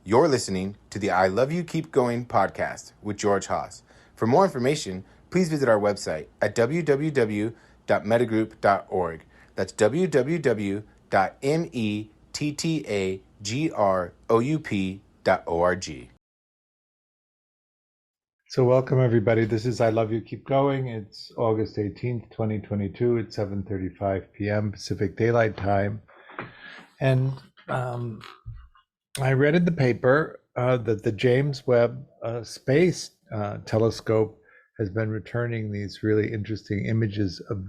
You're listening to the I Love You Keep Going podcast with George Haas. For more information, please visit our website at www.mettagroup.org. That's www.mettagroup.org. So welcome everybody. This is I Love You Keep Going. It's August 18th, 2022. It's 7:35 p.m. Pacific Daylight Time. And I read in the paper that the James Webb Space Telescope has been returning these really interesting images of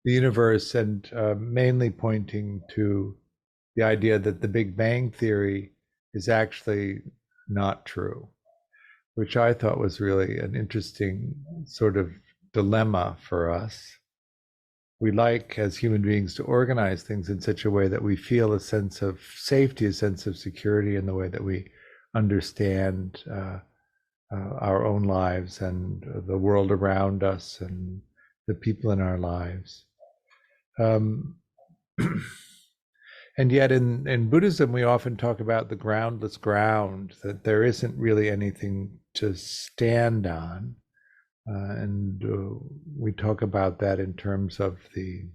the universe and mainly pointing to the idea that the Big Bang Theory is actually not true, which I thought was really an interesting sort of dilemma for us. We like, as human beings, to organize things in such a way that we feel a sense of safety, a sense of security in the way that we understand our own lives and the world around us and the people in our lives. And yet in Buddhism, we often talk about the groundless ground, that there isn't really anything to stand on. And we talk about that in terms of the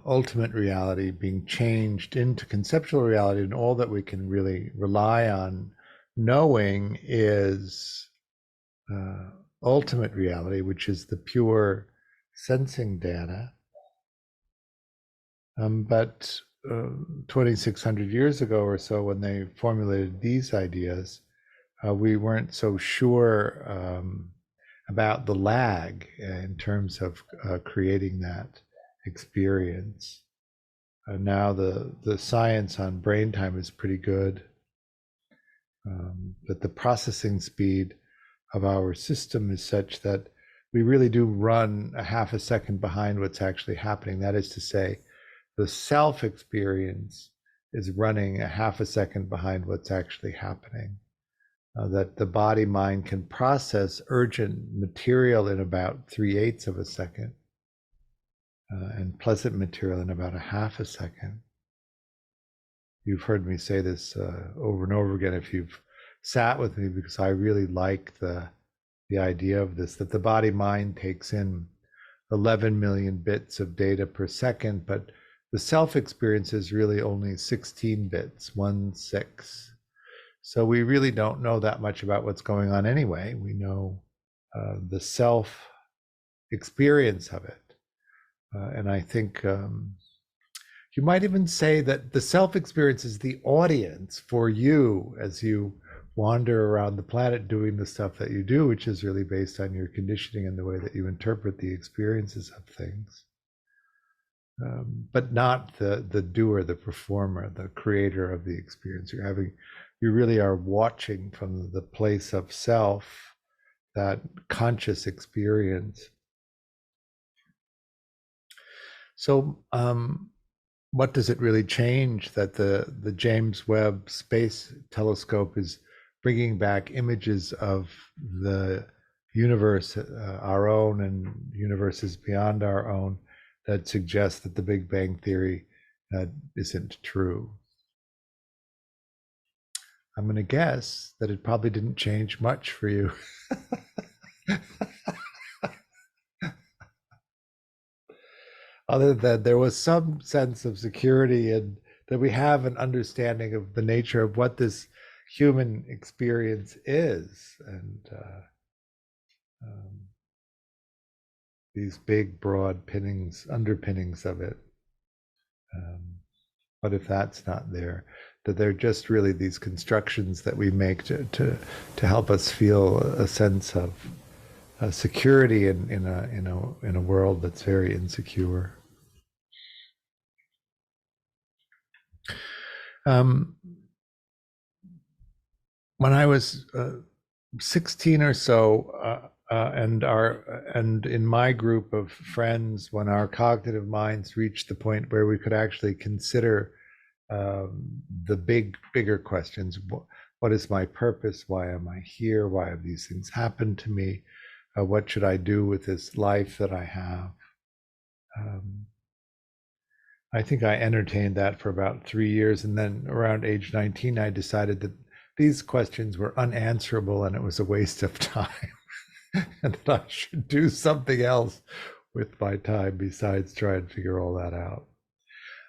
ultimate reality being changed into conceptual reality, and all that we can really rely on knowing is ultimate reality, which is the pure sensing data. But 2,600 years ago or so, when they formulated these ideas, we weren't so sure about the lag in terms of creating that experience. Now the science on brain time is pretty good, but the processing speed of our system is such that we really do run a half a second behind what's actually happening. That is to say, the self experience is running a half a second behind what's actually happening. That the body mind can process urgent material in about 3/8 of a second, and pleasant material in about a half a second. You've heard me say this over and over again if you've sat with me, because I really like the idea of this, that the body mind takes in 11 million bits of data per second, but the self experience is really only 16 bits, 1/6. So we really don't know that much about what's going on anyway. We know the self experience of it. And I think you might even say that the self experience is the audience for you as you wander around the planet doing the stuff that you do, which is really based on your conditioning and the way that you interpret the experiences of things. But not the doer, the performer, the creator of the experience. You really are watching from the place of self, that conscious experience. So what does it really change that the James Webb Space Telescope is bringing back images of the universe, our own, and universes beyond our own, that suggests that the Big Bang Theory isn't true? I'm going to guess that it probably didn't change much for you. Other than there was some sense of security, and that we have an understanding of the nature of what this human experience is, and these big, broad underpinnings of it. What if that's not there? That they're just really these constructions that we make to help us feel a sense of security in a world that's very insecure. When I was 16 or so, and in my group of friends, when our cognitive minds reached the point where we could actually consider the bigger questions: what is my purpose? Why am I here? Why have these things happened to me? What should I do with this life that I have? I think I entertained that for about 3 years. And then around age 19, I decided that these questions were unanswerable and it was a waste of time and that I should do something else with my time besides try and figure all that out.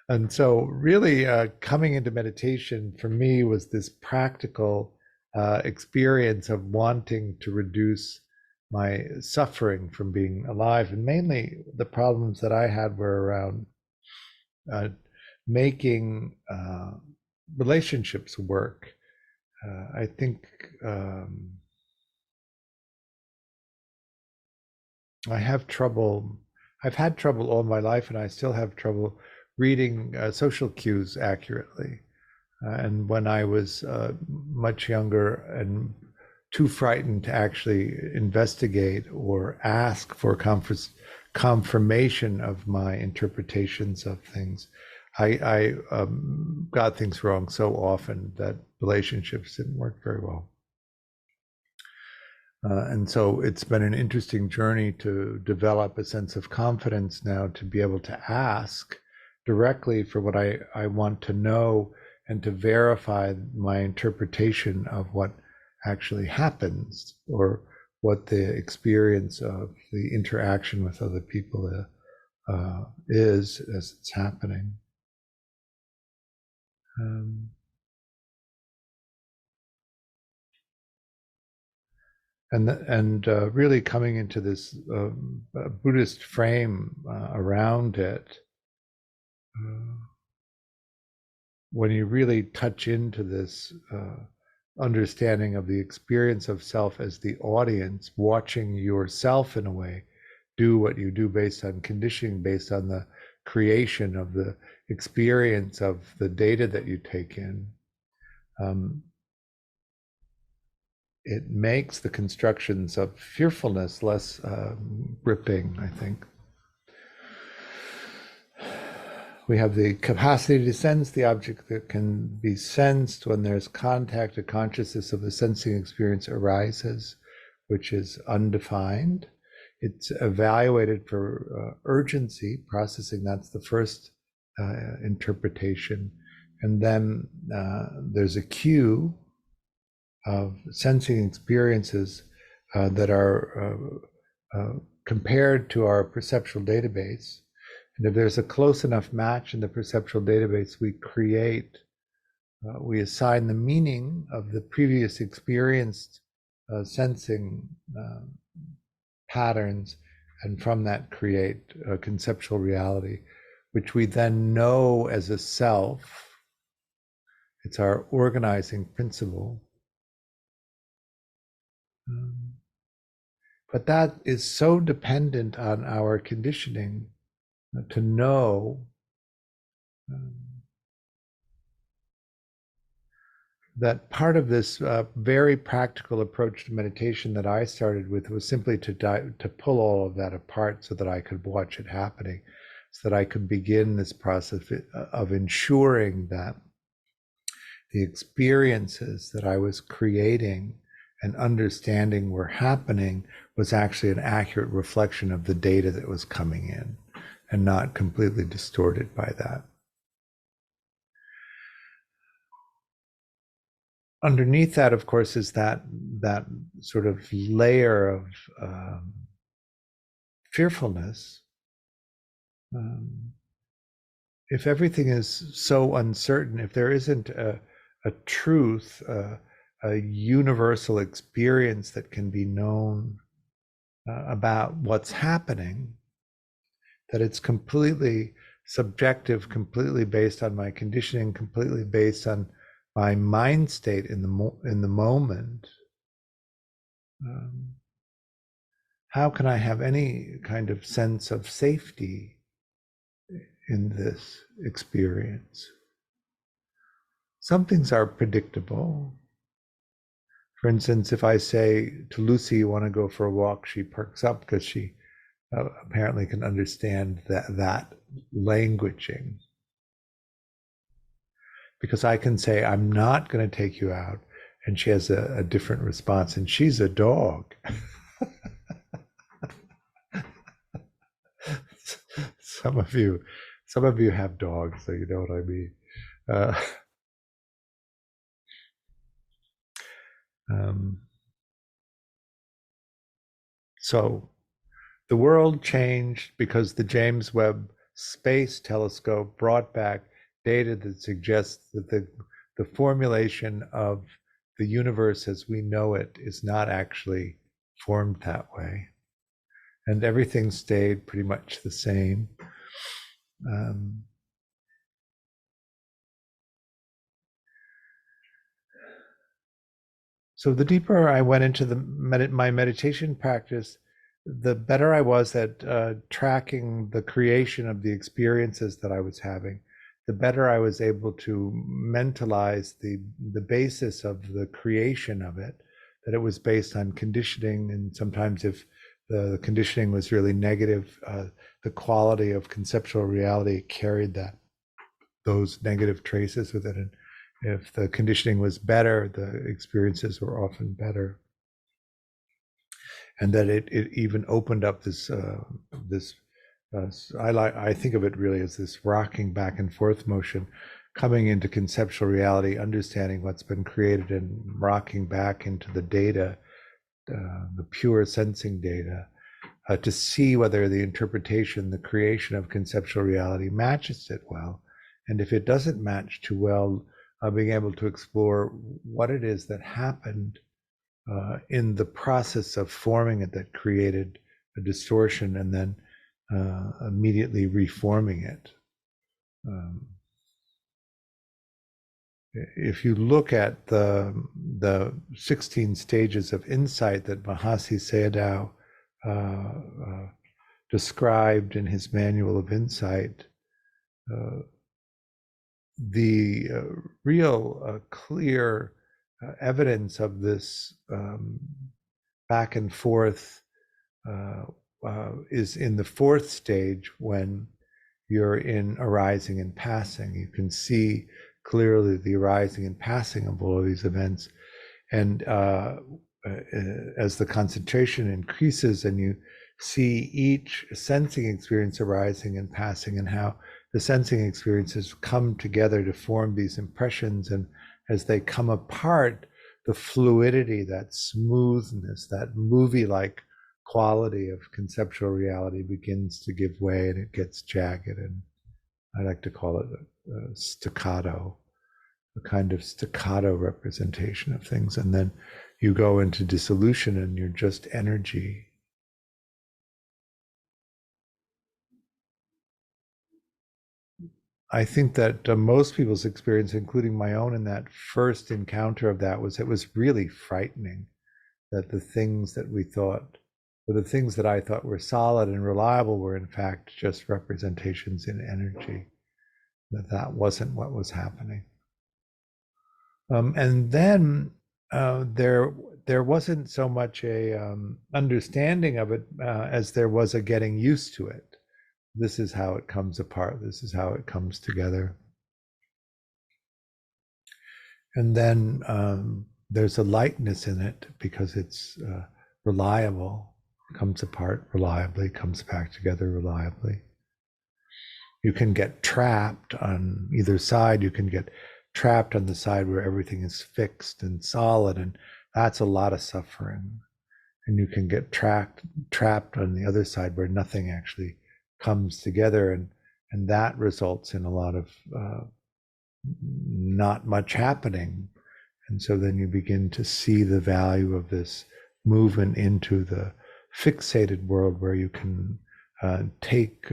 And so, really, coming into meditation for me was this practical experience of wanting to reduce my suffering from being alive. And mainly the problems that I had were around making relationships work. I think I have trouble. I've had trouble all my life, and I still have trouble reading social cues accurately. And when I was much younger and too frightened to actually investigate or ask for confirmation of my interpretations of things, I got things wrong so often that relationships didn't work very well. And so it's been an interesting journey to develop a sense of confidence now to be able to ask directly for what I want to know and to verify my interpretation of what actually happens or what the experience of the interaction with other people is as it's happening. And really coming into this Buddhist frame around it, when you really touch into this understanding of the experience of self as the audience, watching yourself in a way do what you do based on conditioning, based on the creation of the experience of the data that you take in, it makes the constructions of fearfulness less gripping, I think. We have the capacity to sense the object that can be sensed when there's contact. A consciousness of the sensing experience arises, which is undefined. It's evaluated for urgency, processing. That's the first interpretation. And then there's a queue of sensing experiences that are compared to our perceptual database. And if there's a close enough match in the perceptual database, we assign the meaning of the previous experienced sensing patterns, and from that create a conceptual reality, which we then know as a self. It's our organizing principle. But that is so dependent on our conditioning to know that part of this very practical approach to meditation that I started with was simply to pull all of that apart so that I could watch it happening, so that I could begin this process of ensuring that the experiences that I was creating and understanding were happening was actually an accurate reflection of the data that was coming in and not completely distorted by that. Underneath that, of course, is that sort of layer of fearfulness. If everything is so uncertain, if there isn't a truth, a universal experience that can be known about what's happening, that it's completely subjective, completely based on my conditioning, completely based on my mind state in the moment, how can I have any kind of sense of safety in this experience? Some things are predictable. For instance, if I say to Lucy, you want to go for a walk, she perks up because she apparently can understand that languaging. Because I can say, I'm not going to take you out, and she has a different response, and she's a dog. Some of you Some of you have dogs, so you know what I mean. Uh, um, so the world changed because the James Webb Space Telescope brought back data that suggests that the formulation of the universe as we know it is not actually formed that way. And everything stayed pretty much the same. Um, so the deeper I went into my meditation practice, the better I was at tracking the creation of the experiences that I was having, the better I was able to mentalize the basis of the creation of it, that it was based on conditioning. And sometimes if the conditioning was really negative, the quality of conceptual reality carried those negative traces with it. And if the conditioning was better, the experiences were often better. And that it even opened up this I think of it really as this rocking back and forth motion, coming into conceptual reality, understanding what's been created, and rocking back into the data, the pure sensing data, to see whether the interpretation, the creation of conceptual reality matches it well. And if it doesn't match too well, being able to explore what it is that happened in the process of forming it that created a distortion, and then immediately reforming it. If you look at the 16 stages of insight that Mahasi Sayadaw described in his Manual of Insight, the real clear evidence of this back and forth is in the fourth stage, when you're in arising and passing. You can see clearly the arising and passing of all of these events. And as the concentration increases and you see each sensing experience arising and passing, and how the sensing experiences come together to form these impressions, and as they come apart, the fluidity, that smoothness, that movie-like quality of conceptual reality begins to give way, and it gets jagged. And I like to call it a staccato, a kind of staccato representation of things. And then you go into dissolution and you're just energy. I think that most people's experience, including my own, in that first encounter of that it was really frightening, that the things that we thought, or the things that I thought were solid and reliable, were in fact just representations in energy, that wasn't what was happening. And then there wasn't so much a understanding of it as there was a getting used to it. This is how it comes apart. This is how it comes together. And then there's a lightness in it because it's reliable. It comes apart reliably, comes back together reliably. You can get trapped on either side. You can get trapped on the side where everything is fixed and solid, and that's a lot of suffering. And you can get trapped on the other side where nothing actually comes together, and that results in a lot of not much happening. And so then you begin to see the value of this movement into the fixated world, where you can take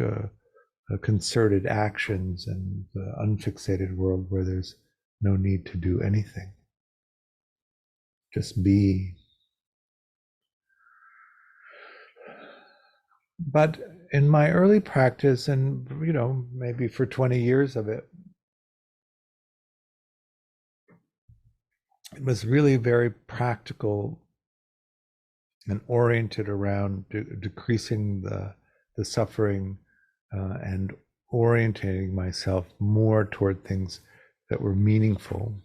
concerted actions, and the unfixated world where there's no need to do anything. Just be. But in my early practice, and maybe for 20 years of it, it was really very practical and oriented around decreasing the suffering, and orientating myself more toward things that were meaningful.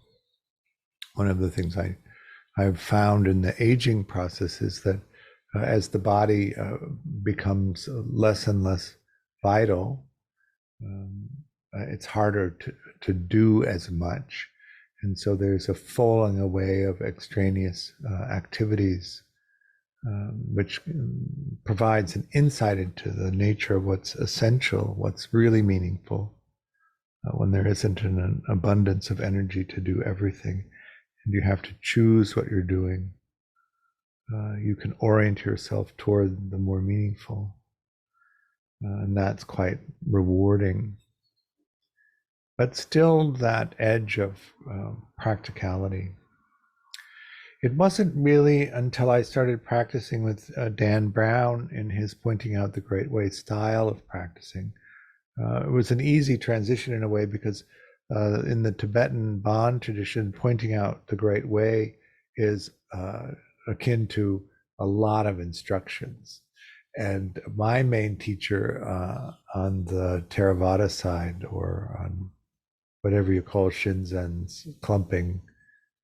One of the things I've found in the aging process is that as the body becomes less and less vital, it's harder to do as much. And so there's a falling away of extraneous activities, which provides an insight into the nature of what's essential, what's really meaningful, when there isn't an abundance of energy to do everything. And you have to choose what you're doing. You can orient yourself toward the more meaningful. And that's quite rewarding. But still, that edge of practicality. It wasn't really until I started practicing with Dan Brown in his pointing out the Great Way style of practicing. It was an easy transition in a way because in the Tibetan Bon tradition, pointing out the Great Way is akin to a lot of instructions. And my main teacher on the Theravada side, or on whatever you call Shinzen's clumping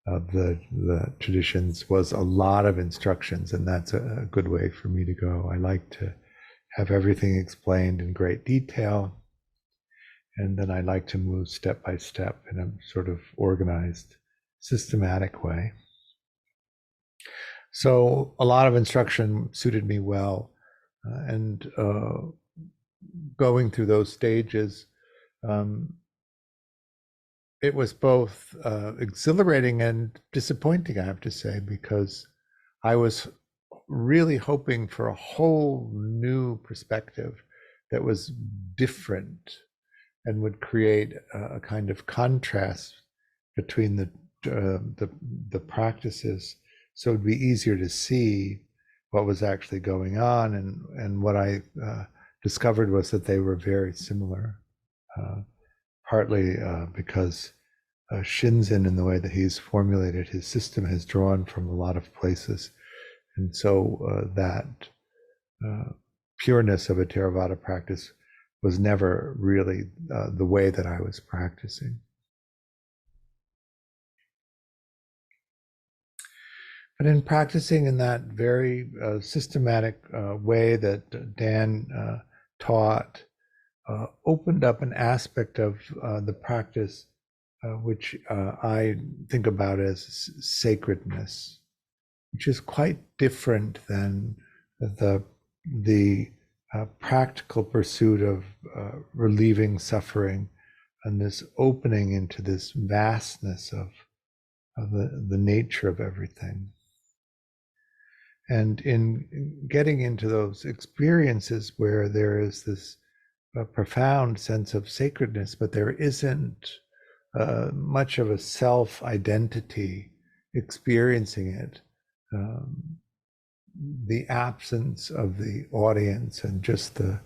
of the traditions, was a lot of instructions, and that's a good way for me to go. I like to have everything explained in great detail, and then I like to move step by step in a sort of organized, systematic way. So a lot of instruction suited me well, and going through those stages, it was both exhilarating and disappointing, I have to say, because I was really hoping for a whole new perspective that was different and would create a kind of contrast between the practices, so it'd be easier to see what was actually going on. And what I discovered was that they were very similar. Partly because Shinzen, in the way that he's formulated his system, has drawn from a lot of places. And so that pureness of a Theravada practice was never really the way that I was practicing. But in practicing in that very systematic way that Dan taught, opened up an aspect of the practice which I think about as sacredness, which is quite different than the practical pursuit of relieving suffering, and this opening into this vastness of the nature of everything. And in getting into those experiences where there is this profound sense of sacredness, but there isn't much of a self-identity experiencing it, the absence of the audience and just the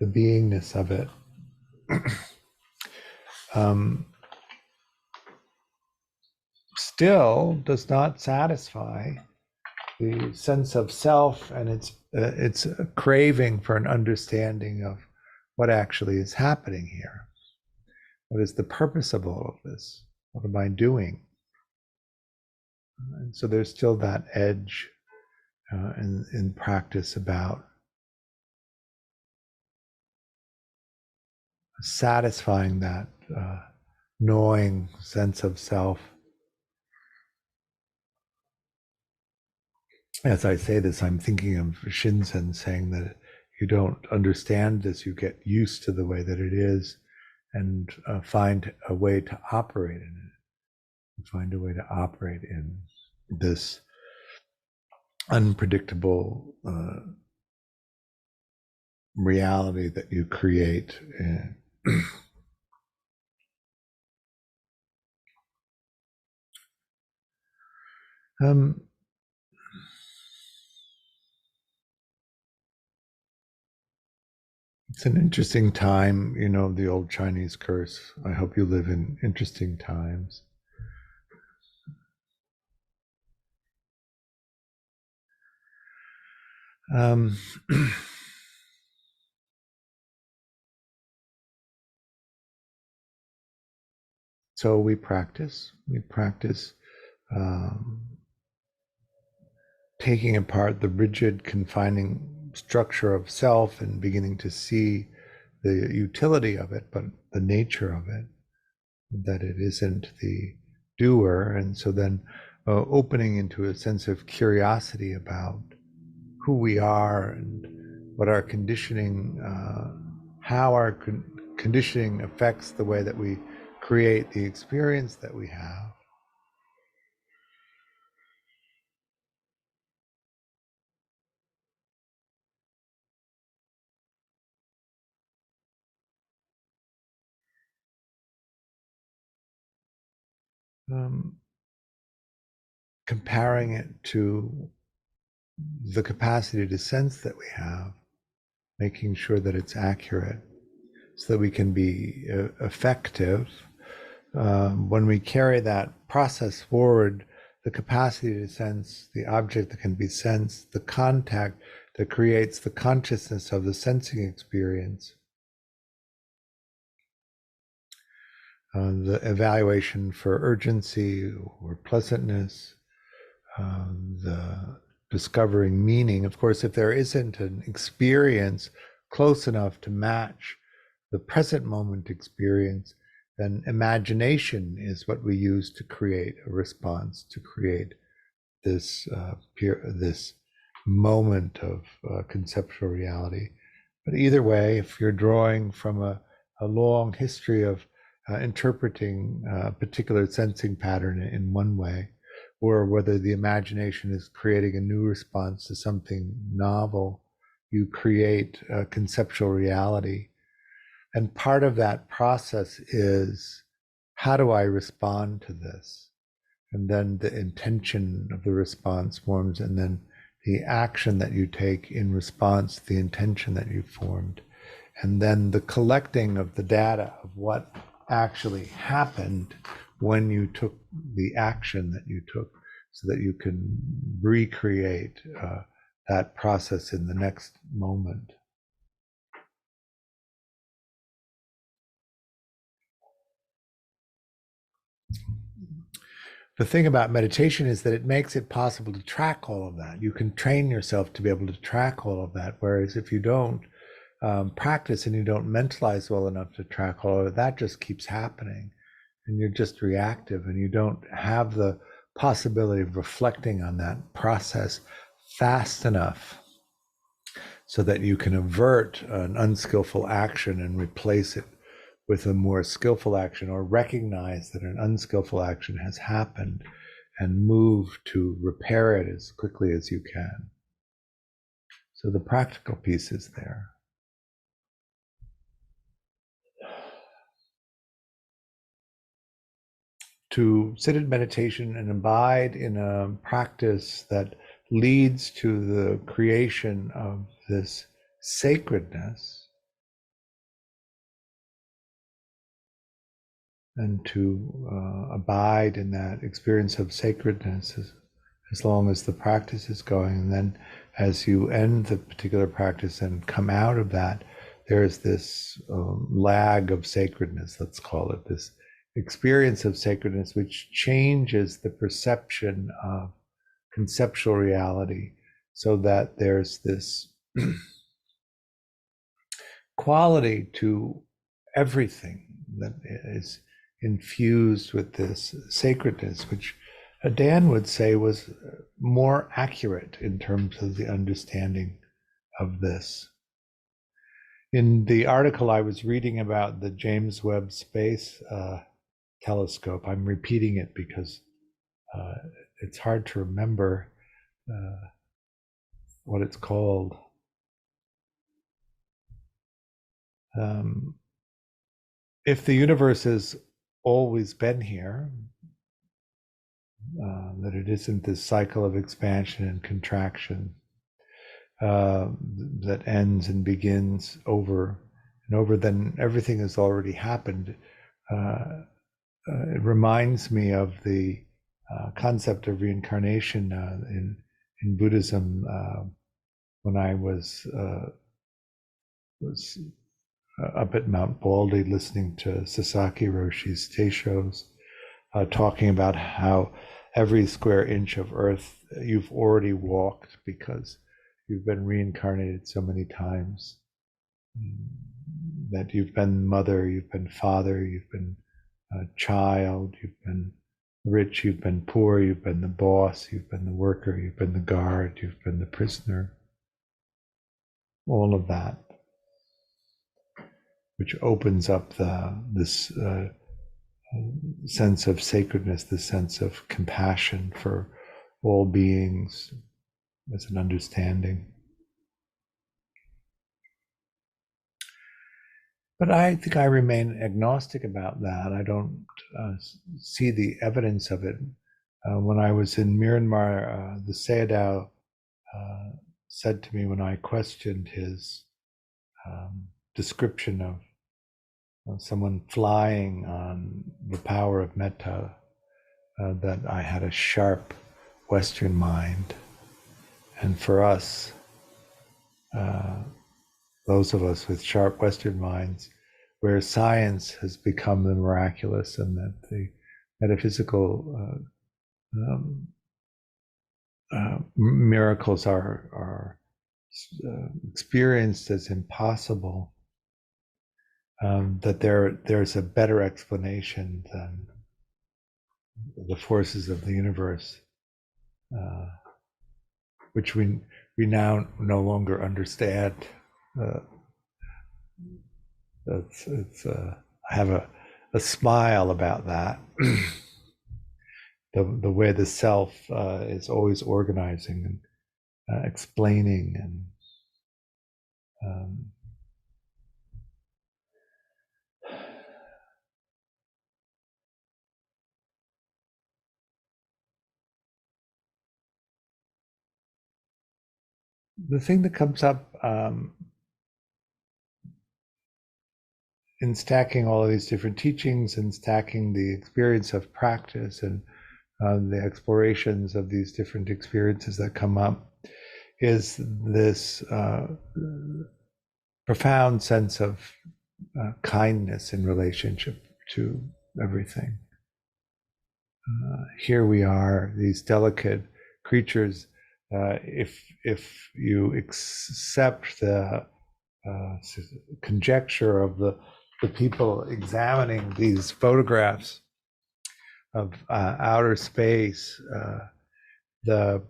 beingness of it, still does not satisfy the sense of self and its craving for an understanding of what actually is happening here. What is the purpose of all of this? What am I doing? And so there's still that edge in practice about satisfying that gnawing sense of self. As I say this, I'm thinking of Shinzen saying that you don't understand this, you get used to the way that it is, and find a way to operate in it. Find a way to operate in this unpredictable reality that you create. It's an interesting time, you know, the old Chinese curse. I hope you live in interesting times. So we practice taking apart the rigid, confining structure of self and beginning to see the utility of it, but the nature of it, that it isn't the doer. And so then opening into a sense of curiosity about who we are and what our conditioning, how our conditioning affects the way that we create the experience that we have. Comparing it to the capacity to sense that we have, making sure that it's accurate so that we can be effective. When we carry that process forward, the capacity to sense the object that can be sensed, the contact that creates the consciousness of the sensing experience, the evaluation for urgency or pleasantness, the discovering meaning. Of course, if there isn't an experience close enough to match the present moment experience, then imagination is what we use to create a response, to create this this moment of conceptual reality. But either way, if you're drawing from a long history of interpreting a particular sensing pattern in one way, or whether the imagination is creating a new response to something novel, you create a conceptual reality. And part of that process is, how do I respond to this? And then the intention of the response forms, and then the action that you take in response to the intention that you formed. And then the collecting of the data of what actually happened when you took the action that you took, so that you can recreate that process in the next moment. The thing about meditation is that it makes it possible to track all of that. You can train yourself to be able to track all of that. Whereas if you don't practice and you don't mentalize well enough to track all of it, that just keeps happening. And you're just reactive, and you don't have the possibility of reflecting on that process fast enough so that you can avert an unskillful action and replace it with a more skillful action, or recognize that an unskillful action has happened and move to repair it as quickly as you can. So the practical piece is there. To sit in meditation and abide in a practice that leads to the creation of this sacredness, and to abide in that experience of sacredness as long as the practice is going. And then as you end the particular practice and come out of that, there's this lag of sacredness, let's call it, this experience of sacredness, which changes the perception of conceptual reality, so that there's this quality to everything that is infused with this sacredness, which Dan would say was more accurate in terms of the understanding of this. In the article I was reading about the James Webb Space Telescope, I'm repeating it because it's hard to remember what it's called. If the universe has always been here, that it isn't this cycle of expansion and contraction that ends and begins over and over, then everything has already happened. It reminds me of the concept of reincarnation in Buddhism. When I was up at Mount Baldy listening to Sasaki Roshi's Teishos, talking about how every square inch of earth you've already walked because you've been reincarnated so many times. that you've been mother, you've been father, you've been a child, you've been rich, you've been poor, you've been the boss, you've been the worker, you've been the guard, you've been the prisoner. All of that, which opens up this sense of sacredness, this sense of compassion for all beings as an understanding. But I think I remain agnostic about that. I don't see the evidence of it. When I was in Myanmar, the Sayadaw said to me when I questioned his description of someone flying on the power of metta, that I had a sharp Western mind. And for us, those of us with sharp Western minds, where science has become the miraculous and that the metaphysical miracles are experienced as impossible, that there's a better explanation than the forces of the universe, which we now no longer understand. I have a smile about that. The way the self is always organizing and explaining and the thing that comes up in stacking all of these different teachings and stacking the experience of practice and the explorations of these different experiences that come up is this profound sense of kindness in relationship to everything. Here we are, these delicate creatures. If you accept the conjecture of the people examining these photographs of outer space, the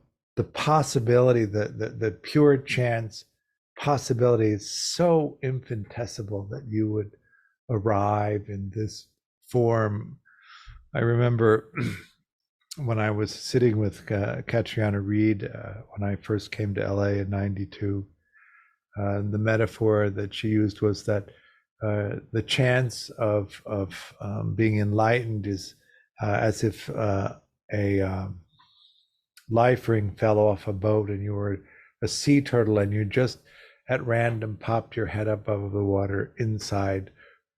possibility, the pure chance possibility is so infinitesimal that you would arrive in this form. I remember when I was sitting with Catriona Reed when I first came to LA in '92, the metaphor that she used was that the chance of being enlightened is as if a life ring fell off a boat and you were a sea turtle and you just at random popped your head up above the water inside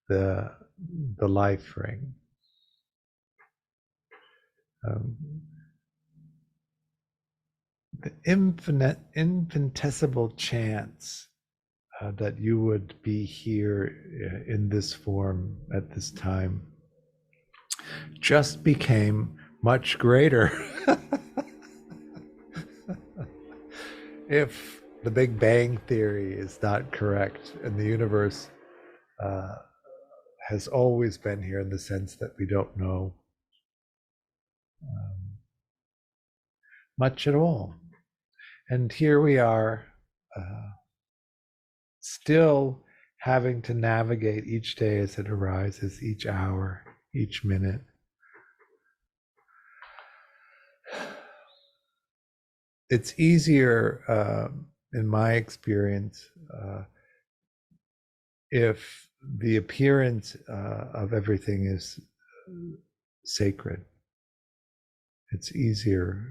the life ring. The infinitesimal chance that you would be here in this form at this time just became much greater. If the Big Bang Theory is not correct and the universe has always been here in the sense that we don't know much at all. And here we are, still having to navigate each day as it arises, each hour, each minute. It's easier, in my experience, if the appearance of everything is sacred. It's easier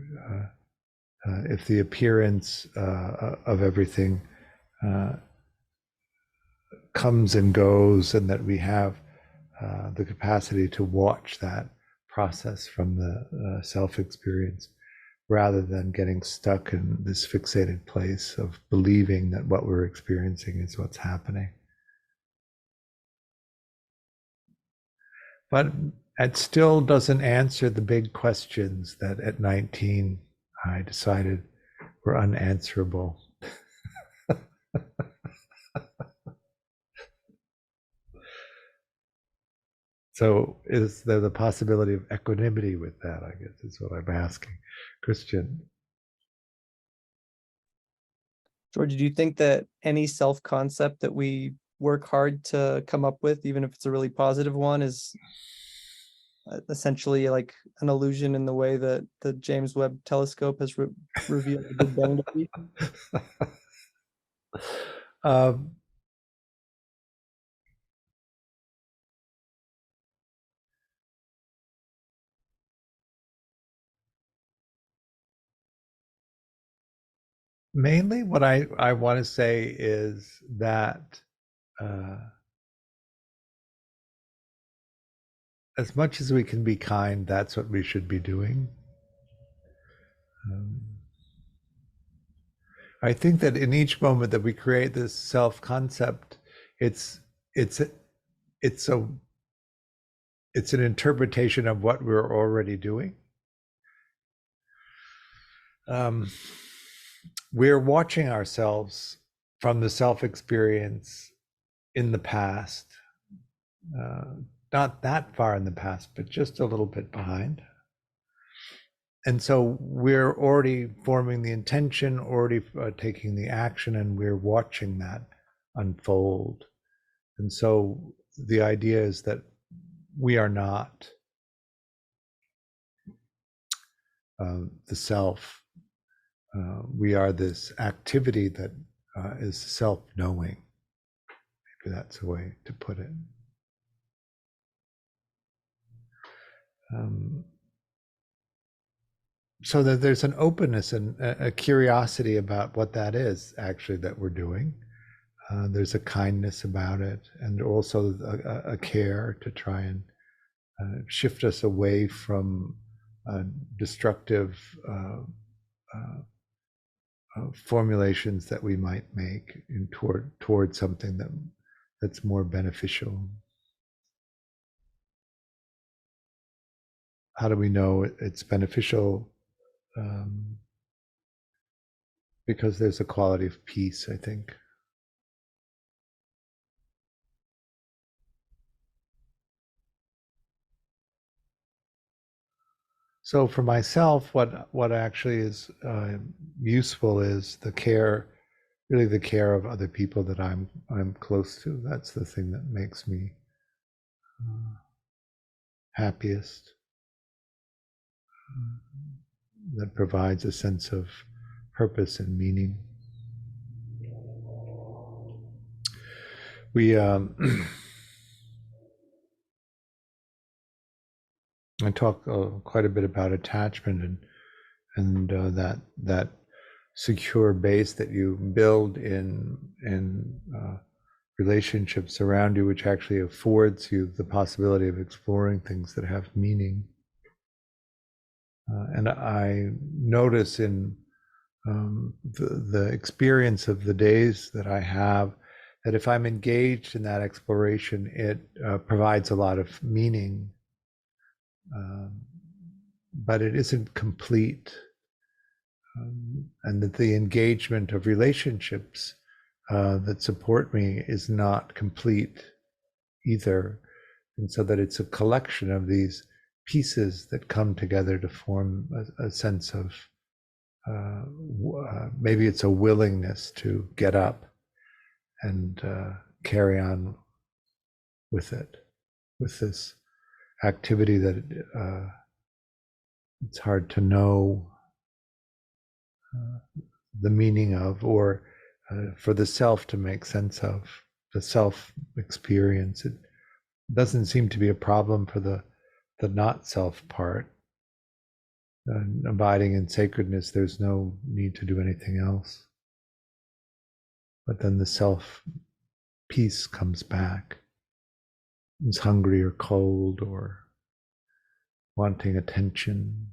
if the appearance of everything comes and goes, and that we have the capacity to watch that process from the self-experience, rather than getting stuck in this fixated place of believing that what we're experiencing is what's happening. But it still doesn't answer the big questions that at 19 I decided were unanswerable. So is there the possibility of equanimity with that, I guess is what I'm asking. Christian. George, do you think that any self-concept that we work hard to come up with, even if it's a really positive one, is essentially like an illusion in the way that the James Webb Telescope has revealed the Big Bang to be? um, Mainly what I want to say is that uh, as much as we can be kind, that's what we should be doing. Um, I think that in each moment that we create this self-concept, it's it's a, it's a it's an interpretation of what we're already doing. Um, we're watching ourselves from the self-experience in the past, uh, not that far in the past, but just a little bit behind. And so we're already forming the intention, already taking the action, and we're watching that unfold. And so the idea is that we are not the self. We are this activity that is self-knowing. Maybe that's a way to put it. So that there's an openness and a curiosity about what that is actually that we're doing. There's a kindness about it, and also a care to try and shift us away from destructive formulations that we might make toward something that's more beneficial. How do we know it's beneficial? Because there's a quality of peace, I think. So for myself, what actually is useful is the care, really the care of other people that I'm close to. That's the thing that makes me happiest. That provides a sense of purpose and meaning. We I talk quite a bit about attachment and that secure base that you build in relationships around you, which actually affords you the possibility of exploring things that have meaning. And I notice in the experience of the days that I have, that if I'm engaged in that exploration, it provides a lot of meaning, but it isn't complete. And that the engagement of relationships that support me is not complete either. And so that it's a collection of these pieces that come together to form a sense of maybe it's a willingness to get up and carry on with it, with this activity that it's hard to know the meaning of, or for the self to make sense of the self experience. It doesn't seem to be a problem for the not self part. Abiding in sacredness, there's no need to do anything else. But then the self peace comes back. It's hungry or cold or wanting attention.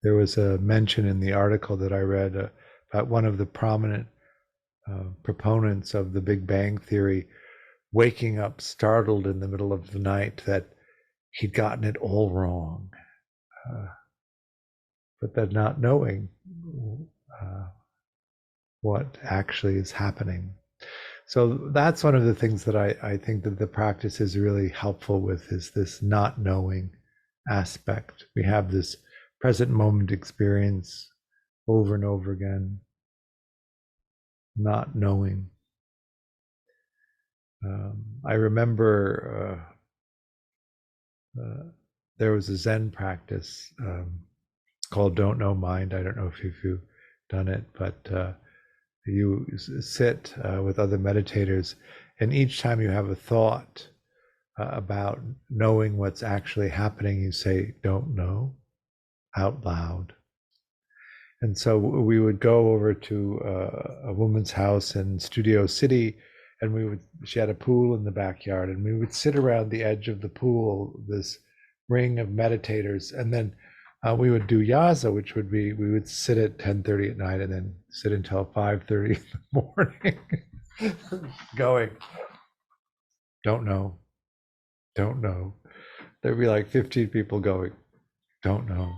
There was a mention in the article that I read about one of the prominent proponents of the Big Bang Theory waking up startled in the middle of the night that he'd gotten it all wrong. but then not knowing what actually is happening. So that's one of the things that I think that the practice is really helpful with, is this not knowing aspect. We have this present moment experience over and over again, not knowing. I remember there was a Zen practice called Don't Know Mind. I don't know if you've done it, but you sit with other meditators, and each time you have a thought about knowing what's actually happening, you say, don't know, out loud. And so we would go over to a woman's house in Studio City, and she had a pool in the backyard, and we would sit around the edge of the pool, this ring of meditators, and then we would do yasa, which would be, we would sit at 10:30 at night and then sit until 5:30 in the morning going, don't know. There'd be like 15 people going, don't know.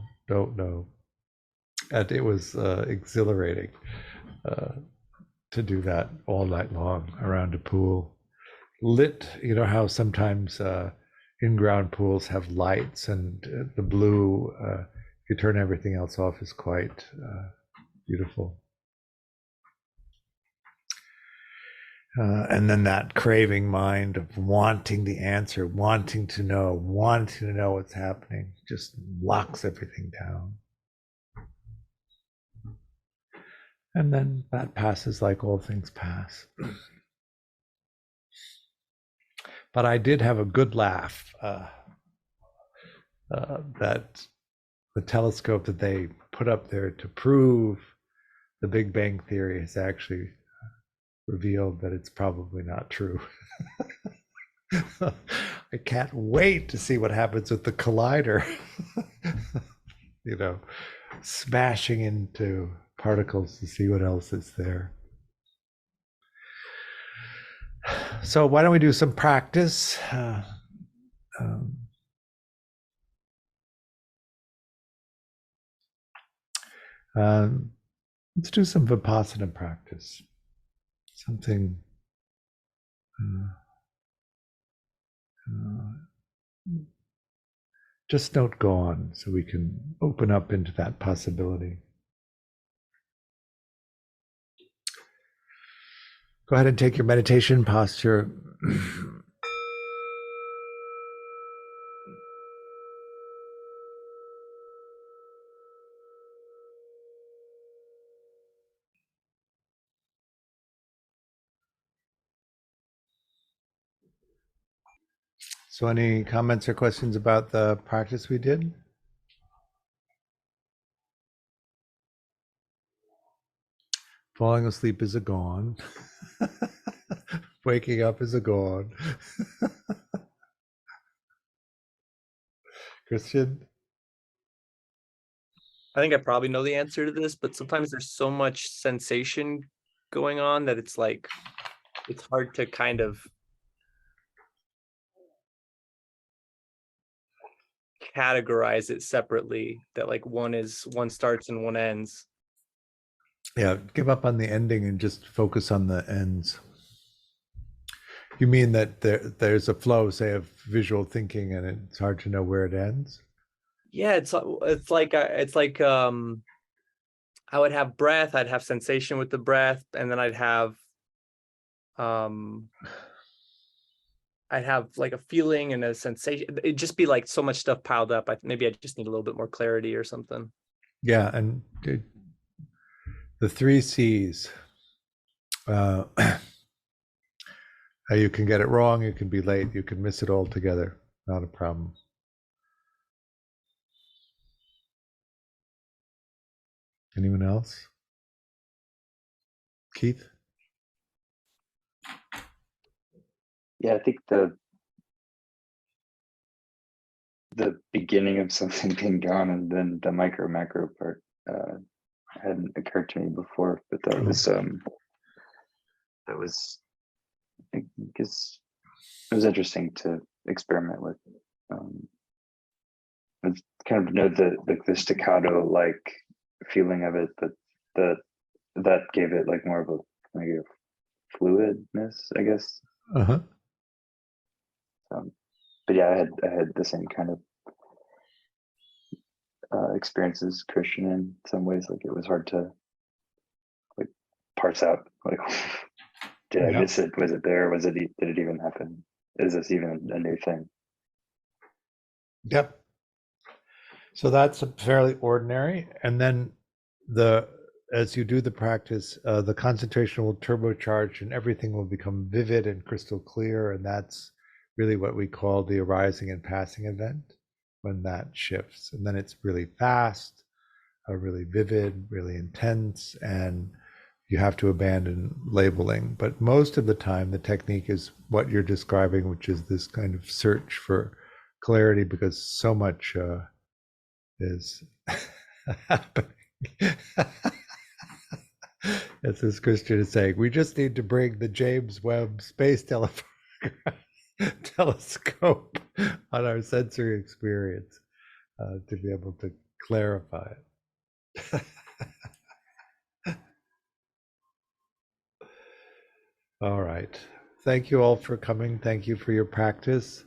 And it was exhilarating to do that all night long around a pool. Lit, you know how sometimes in-ground pools have lights, and the blue, if you turn everything else off, is quite beautiful. And then that craving mind of wanting the answer, wanting to know what's happening, just locks everything down. And then that passes like all things pass. But I did have a good laugh that the telescope that they put up there to prove the Big Bang Theory has actually revealed that it's probably not true. I can't wait to see what happens with the collider. You know, smashing into particles to see what else is there. So why don't we do some practice? Let's do some Vipassana practice. Something just don't go on, so we can open up into that possibility. Go ahead and take your meditation posture. So any comments or questions about the practice we did? Falling asleep is a gone. Waking up is a gone. Christian? I think I probably know the answer to this, but sometimes there's so much sensation going on that it's like, it's hard to kind of categorize it separately, that like one starts and one ends. Yeah, give up on the ending and just focus on the ends. You mean that there's a flow, say, of visual thinking, and it's hard to know where it ends? Yeah, it's like I would have breath, I'd have sensation with the breath, and then I'd have like a feeling and a sensation. It'd just be like so much stuff piled up. Maybe I just need a little bit more clarity or something. Yeah, and the 3 C's. You can get it wrong, you can be late, you can miss it altogether. Not a problem. Anyone else? Keith? Yeah, I think the beginning of something being gone, and then the micro macro part hadn't occurred to me before, but that was I guess it was interesting to experiment with. it's kind of know the staccato like feeling of it that gave it like more of a like a fluidness, I guess. Uh-huh. But yeah, I had the same kind of experiences Christian in some ways. Like it was hard to like parse out like did I Yeah. miss it? Was it there? Was it did it even happen? Is this even a new thing? Yep. So that's fairly ordinary. And then as you do the practice, the concentration will turbocharge and everything will become vivid and crystal clear. And that's really what we call the arising and passing event when that shifts. And then it's really fast, really vivid, really intense, and you have to abandon labeling. But most of the time, the technique is what you're describing, which is this kind of search for clarity, because so much is happening. As this Christian is saying, we just need to bring the James Webb Space Telescope on our sensory experience to be able to clarify it. All right. Thank you all for coming. Thank you for your practice.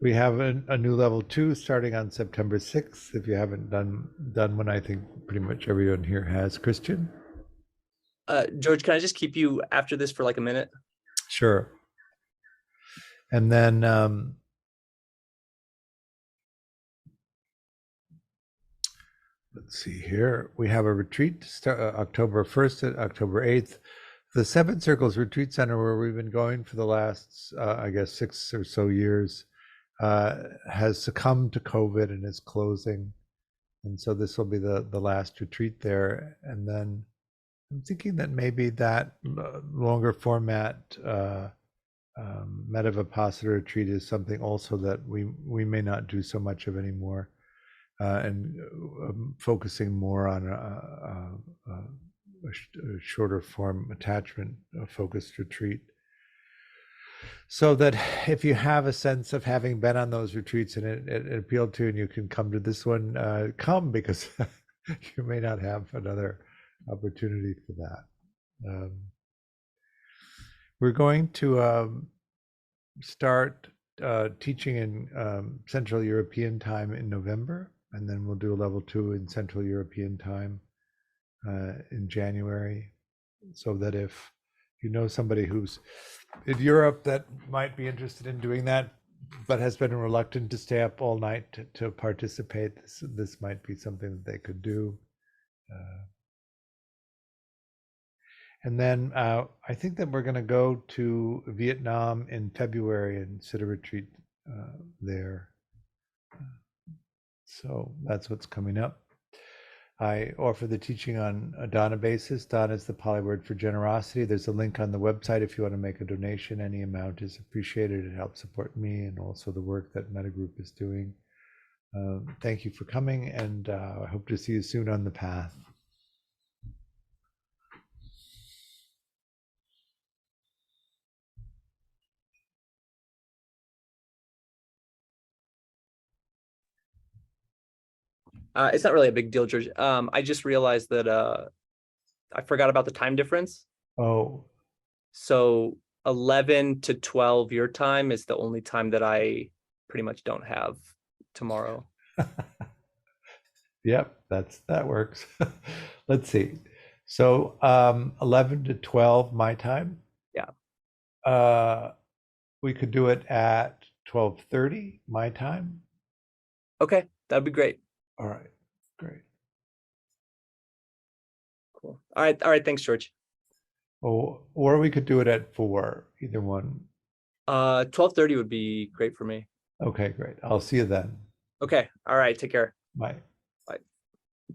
We have a new level 2 starting on September 6th. If you haven't done one, I think pretty much everyone here has. Christian? George, can I just keep you after this for like a minute? Sure. And then let's see here. We have a retreat October 1st and October 8th. The Seven Circles Retreat Center, where we've been going for the last, I guess, 6 or so years, has succumbed to COVID and is closing. And so this will be the last retreat there. And then I'm thinking that maybe that longer format Metavipassana retreat is something also that we may not do so much of anymore, and focusing more on a shorter form attachment focused retreat. So that if you have a sense of having been on those retreats and it appealed to you and you can come to this one, come, because you may not have another opportunity for that. We're going to start teaching in Central European time in November, and then we'll do a level 2 in Central European time in January, so that if you know somebody who's in Europe that might be interested in doing that, but has been reluctant to stay up all night to participate, this might be something that they could do. And then I think that we're going to go to Vietnam in February and sit a retreat there. So that's what's coming up. I offer the teaching on a dana basis. Dana is the Pali word for generosity. There's a link on the website if you want to make a donation. Any amount is appreciated. It helps support me and also the work that Mettagroup is doing. Thank you for coming, and I hope to see you soon on the path. It's not really a big deal, George. I just realized that I forgot about the time difference. Oh, So 11 to 12 your time is the only time that I pretty much don't have tomorrow. yep, that works. Let's see. So 11 to 12 my time. Yeah. We could do it at 12:30 my time. Okay, that'd be great. All right, great. Cool. All right. Thanks, George. Oh, or we could do it at 4, either one. 12:30 would be great for me. Okay, great. I'll see you then. Okay. All right. Take care. Bye.